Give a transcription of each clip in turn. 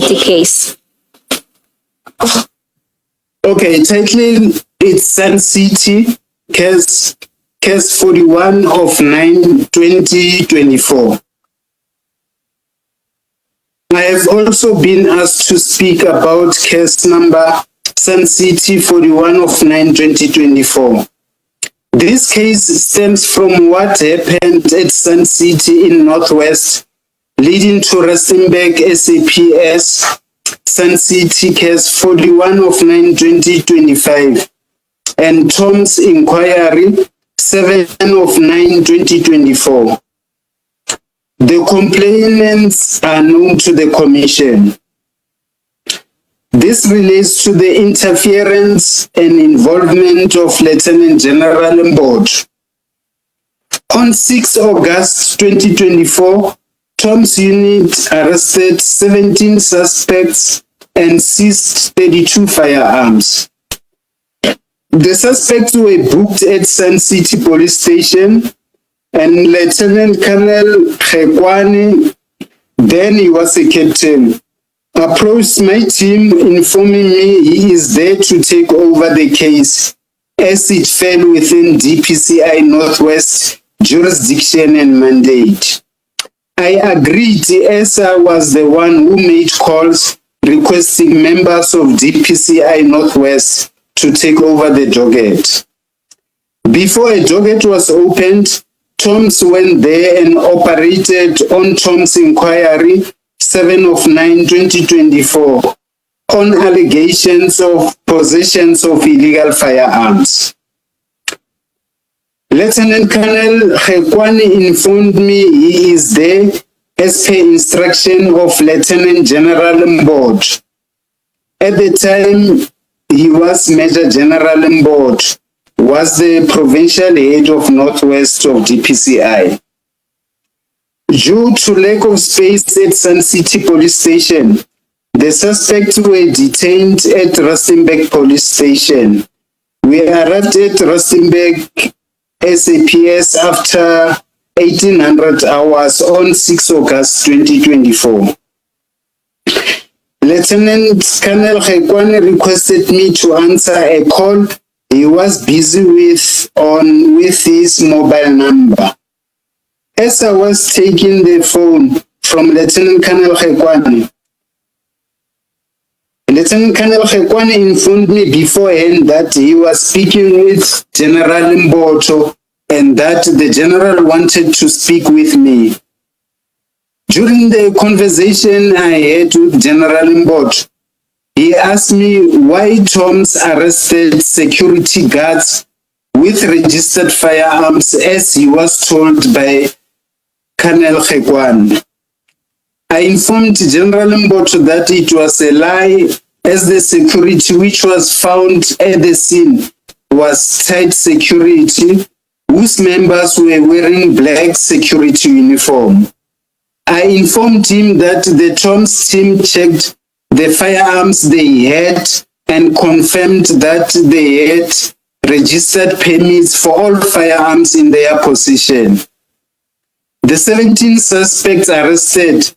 the case. Okay, title it's Sun City, case 41 of 9/2024. I have also been asked to speak about case number Sun City 41 of 9/2024. This case stems from what happened at Sun City in Northwest, leading to Rustenburg SAPS Sun City case 41 of 9/2025 and Tom's inquiry 7 of 9/2024. The complainants are known to the Commission. This relates to the interference and involvement of Lieutenant General Mbotho. On 6 August 2024, Tom's unit arrested 17 suspects and seized 32 firearms. The suspects were booked at Sun City Police Station, and Lieutenant Colonel Khekwane, then he was a captain, approached my team informing me he is there to take over the case as it fell within DPCI Northwest jurisdiction and mandate. I agreed as I was the one who made calls requesting members of DPCI Northwest to take over the docket. Before a docket was opened, Tom's went there and operated on Tom's inquiry 7 of 9/2024 on allegations of possessions of illegal firearms. Lieutenant Colonel Khekwane informed me he is there as per instruction of Lieutenant General Mbotho. At the time, he was Major General Mbotho, was the provincial head of Northwest of DPCI. Due to lack of space at Sun City Police Station, the suspects were detained at Rustenburg Police Station. We arrived at Rustenburg SAPS after 1800 hours on 6 August 2024. Lieutenant Colonel Khekwane requested me to answer a call he was busy with his mobile number. As I was taking the phone from Lieutenant Colonel Khekwane, Lieutenant Colonel Khekwane informed me beforehand that he was speaking with General Mbotho and that the general wanted to speak with me. During the conversation I had with General Mbotho, he asked me why Tom's arrested security guards with registered firearms as he was told by Colonel Khekwane. I informed General Mbotho that it was a lie as the security which was found at the scene was tight security whose members were wearing black security uniform. I informed him that the Tom's team checked the firearms they had and confirmed that they had registered permits for all firearms in their possession. The 17 suspects arrested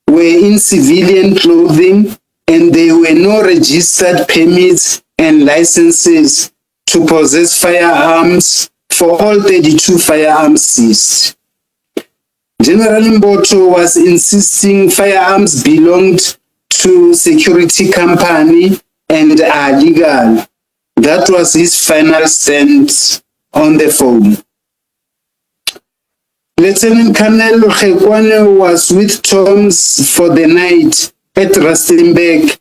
were in civilian clothing and there were no registered permits and licenses to possess firearms for all 32 firearms seized. General Mbotho was insisting firearms belonged to security company and are legal. That was his final stand on the phone. Lieutenant Colonel Khekwane was with Tom's for the night at Rustenburg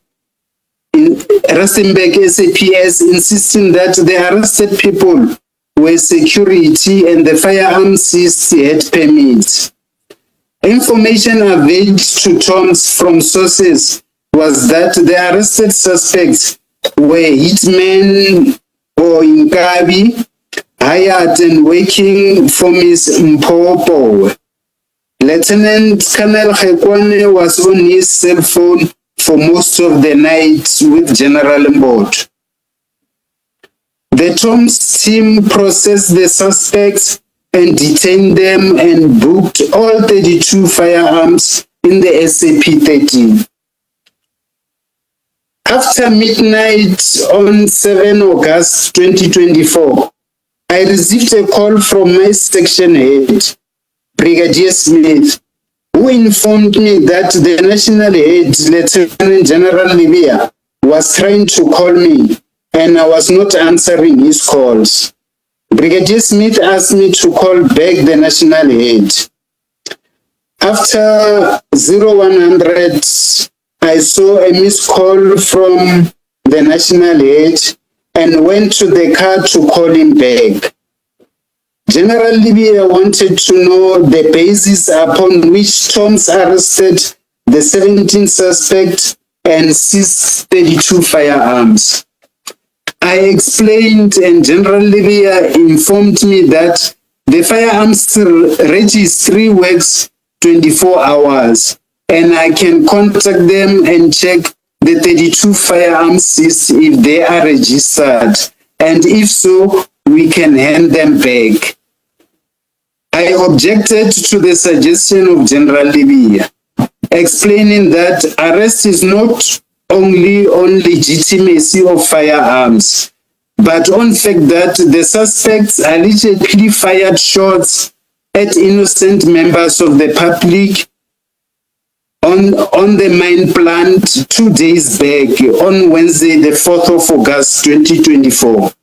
SAPS, insisting that the arrested people were security and the firearms seized had permits. Information availed to Tom's from sources was that the arrested suspects were hitmen or Inkabi, hired and working for Ms. Mpopo. Lieutenant Colonel Khekwane was on his cell phone for most of the night with General Mbotho. The Tom's team processed the suspects and detained them and booked all 32 firearms in the SAP-13. After midnight on 7 August 2024, I received a call from my section head, Brigadier Smith, who informed me that the national head, Lieutenant General Libya, was trying to call me and I was not answering his calls. Brigadier Smith asked me to call back the national head. After 0100, I saw a missed call from the national head and went to the car to call him back. General Libya wanted to know the basis upon which Thoms arrested the 17 suspects and seized 32 firearms. I explained and General Libya informed me that the firearms registry works 24 hours and I can contact them and check the 32 firearms seized if they are registered, and if so, we can hand them back. I objected to the suggestion of General Libya, explaining that arrest is not only on legitimacy of firearms, but on fact that the suspects allegedly fired shots at innocent members of the public on the mine plant 2 days back on Wednesday, the 4th of August 2024.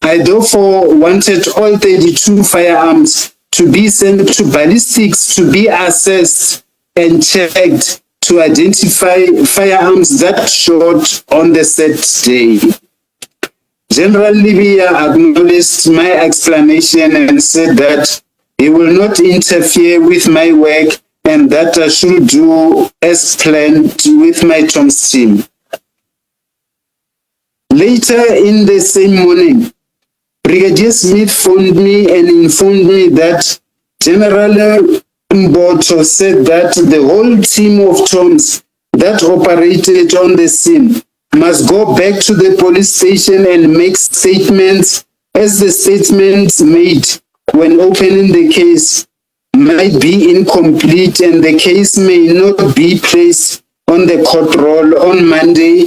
I therefore wanted all 32 firearms to be sent to ballistics to be assessed and checked to identify firearms that shot on the said day. General Libya acknowledged my explanation and said that he will not interfere with my work and that I should do as planned with my Thoms team. Later in the same morning, Brigadier Smith phoned me and informed me that General Mboto said that the whole team of Thoms that operated on the scene must go back to the police station and make statements, as the statements made when opening the case might be incomplete and the case may not be placed on the court roll on Monday,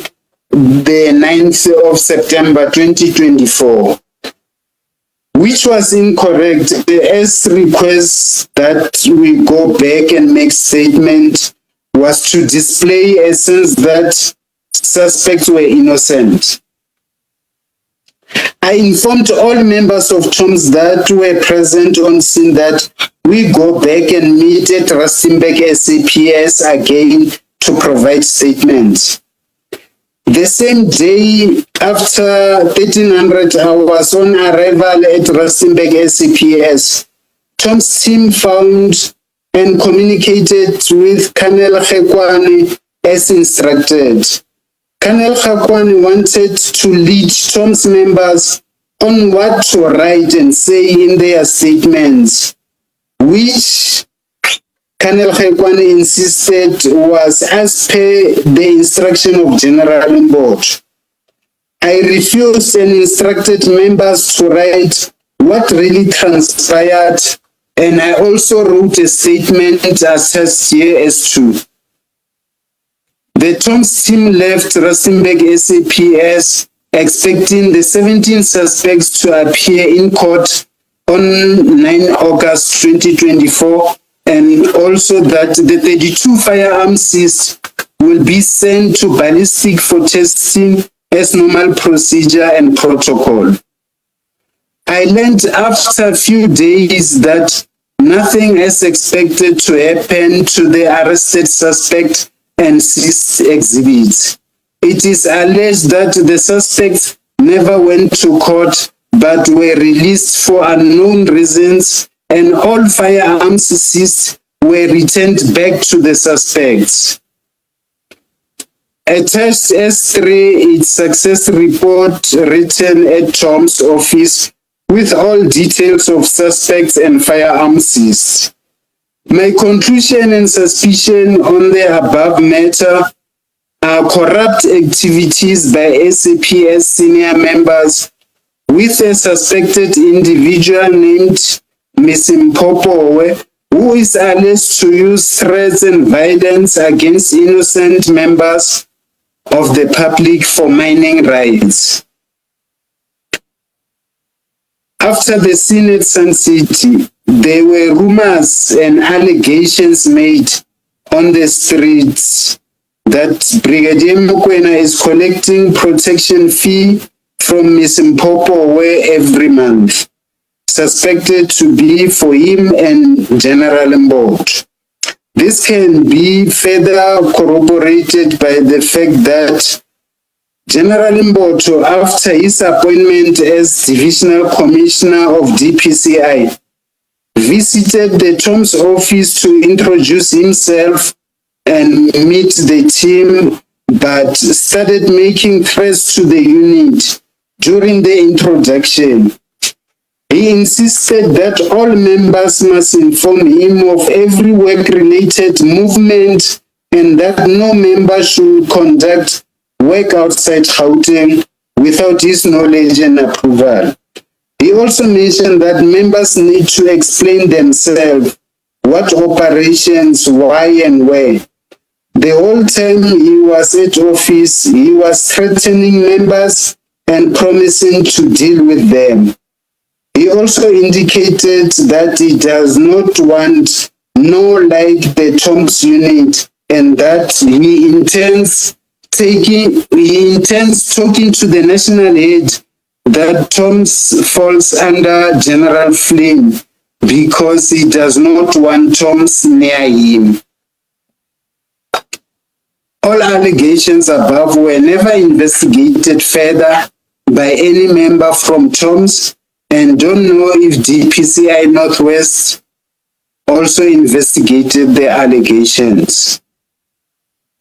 the 9th of September 2024, which was incorrect, as request that we go back and make statement was to display a sense that suspects were innocent. I informed all members of Thoms that were present on scene that we go back and meet at Rustenburg SAPS again to provide statements. The same day, after 1300 hours on arrival at Rustenburg SAPS, Thoms team found and communicated with Colonel Khekwani as instructed. Colonel Khekwani wanted to lead Thoms members on what to write and say in their statements, which Colonel Khekwani insisted was as per the instruction of General Mboto. I refused and instructed members to write what really transpired, and I also wrote a statement assessed here as true. The Thoms team left Rustenburg SAPS expecting the 17 suspects to appear in court on 9 August 2024, and also that the 32 firearms seized will be sent to ballistic for testing as normal procedure and protocol. I learned after a few days that nothing as expected to happen to the arrested suspect and seized exhibits. It is alleged that the suspects never went to court but were released for unknown reasons, and all firearms seized were returned back to the suspects. Attached S3, its success report written at Thoms' office with all details of suspects and firearms seized. My conclusion and suspicion on the above matter are corrupt activities by SAPS senior members with a suspected individual named Ms. Mpopowe, who is alleged to use threats and violence against innocent members of the public for mining rights. After the scene at Sun City, there were rumors and allegations made on the streets that Brigadier Mokoena is collecting protection fee from Ms. Mpopo every month, suspected to be for him and General Mboto. This can be further corroborated by the fact that General Mboto, after his appointment as Divisional Commissioner of DPCI, visited the Tom's office to introduce himself and meet the team, but started making threats to the unit during the introduction. He insisted that all members must inform him of every work-related movement and that no member should conduct work outside Gauteng without his knowledge and approval. He also mentioned that members need to explain themselves what operations, why and where. The whole time he was at office, he was threatening members and promising to deal with them. He also indicated that he does not want like the Tom's unit and that he intends talking to the national head that Tom's falls under General Flynn because he does not want Tom's near him. All allegations above were never investigated further by any member from Tom's, and don't know if DPCI Northwest also investigated the allegations.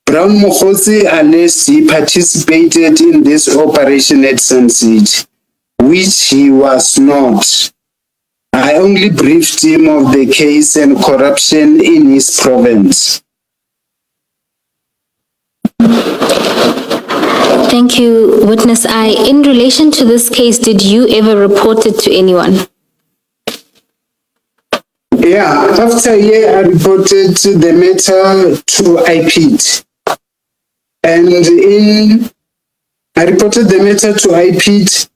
Brown Mokgotsi alleged he participated in this operation at Sun City, which he was not. I only briefed him of the case and corruption in his province. Thank you, Witness I. In relation to this case, did you ever report it to anyone? Yeah, after a year, I reported the matter to IPIT. And I reported the matter to IPIT,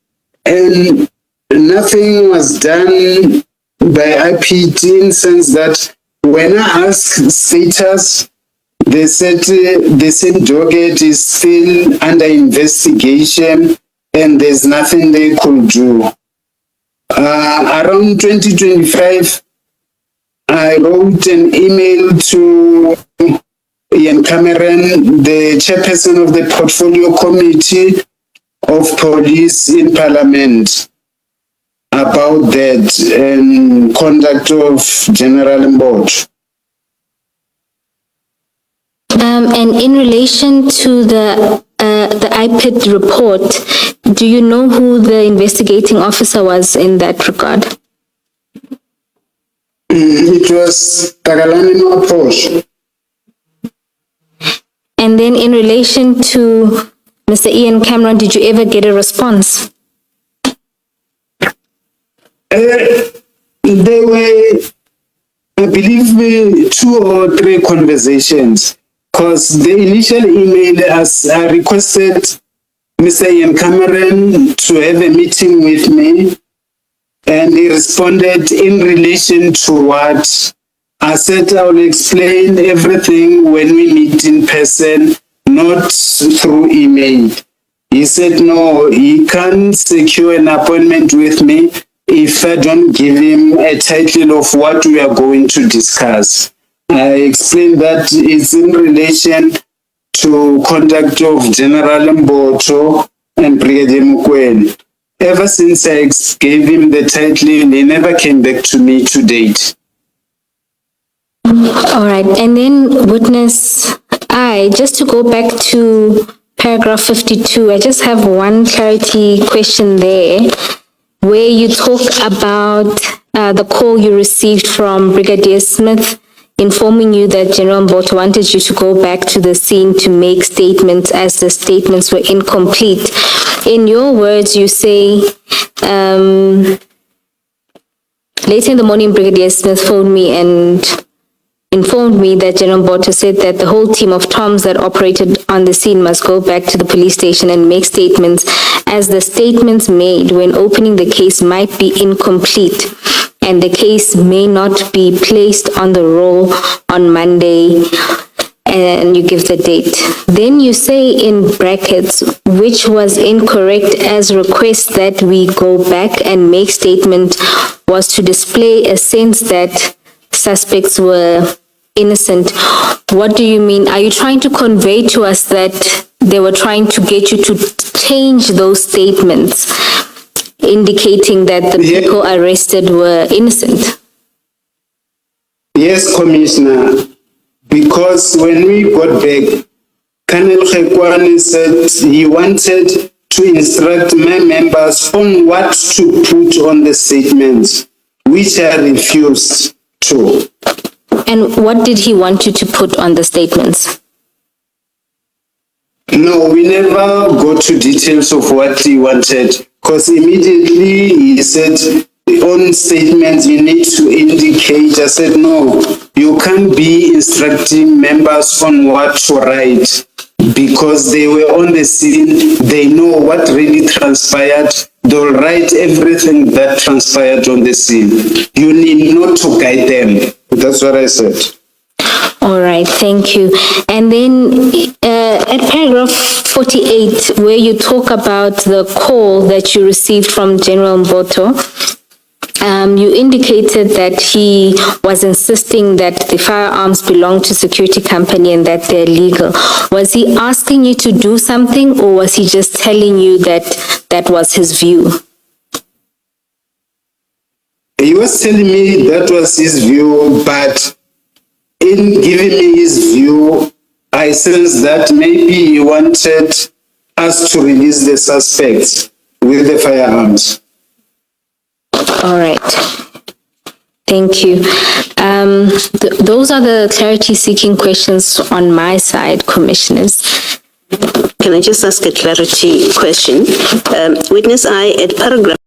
and nothing was done by IPIT in the sense that when I asked status, they said the same docket is still under investigation and there's nothing they could do. Around 2025, I wrote an email to Ian Cameron, the chairperson of the Portfolio Committee of Police in Parliament, about that and conduct of General Mboto. And in relation to the IPIT report, do you know who the investigating officer was in that regard? It was Takalani Maposh. And then in relation to Mr. Ian Cameron, did you ever get a response? There were, I believe, 2 or 3 conversations. Because the initial email, as I requested Mr. Ian Cameron to have a meeting with me, and he responded in relation to what I said. I will explain everything when we meet in person, not through email. He said no, he can't secure an appointment with me if I don't give him a title of what we are going to discuss. I explained that it's in relation to conduct of General Mboto and Brigadier Mokoena. Ever since I gave him the title, he never came back to me to date. All right. And then Witness I, just to go back to paragraph 52, I just have one clarity question there, where you talk about the call you received from Brigadier Smith informing you that General Mboto wanted you to go back to the scene to make statements as the statements were incomplete. In your words, you say, later in the morning, Brigadier Smith phoned me and informed me that General Mboto said that the whole team of Toms that operated on the scene must go back to the police station and make statements, as the statements made when opening the case might be incomplete and the case may not be placed on the roll on Monday, and you give the date. Then you say in brackets, which was incorrect, as request that we go back and make statement was to display a sense that suspects were innocent. What do you mean? Are you trying to convey to us that they were trying to get you to change those statements, indicating that the people arrested were innocent? Yes, Commissioner, because when we got back, Colonel Gekwani said he wanted to instruct my members on what to put on the statements, which I refused to. And what did he want you to put on the statements? No, we never go to details of what he wanted, because immediately he said, on statements you need to indicate. I said, no, you can't be instructing members on what to write, because they were on the scene, they know what really transpired, they'll write everything that transpired on the scene. You need not to guide them. That's what I said. All right, thank you. And then at paragraph 48, where you talk about the call that you received from General Mboto, you indicated that he was insisting that the firearms belong to security company and that they're legal. Was he asking you to do something, or was he just telling you that that was his view? He was telling me that was his view, but in giving me his view, I sensed that maybe he wanted us to release the suspects with the firearms. All right. Thank you. Those are the clarity-seeking questions on my side, Commissioners. Can I just ask a clarity question? Witness I, at paragraph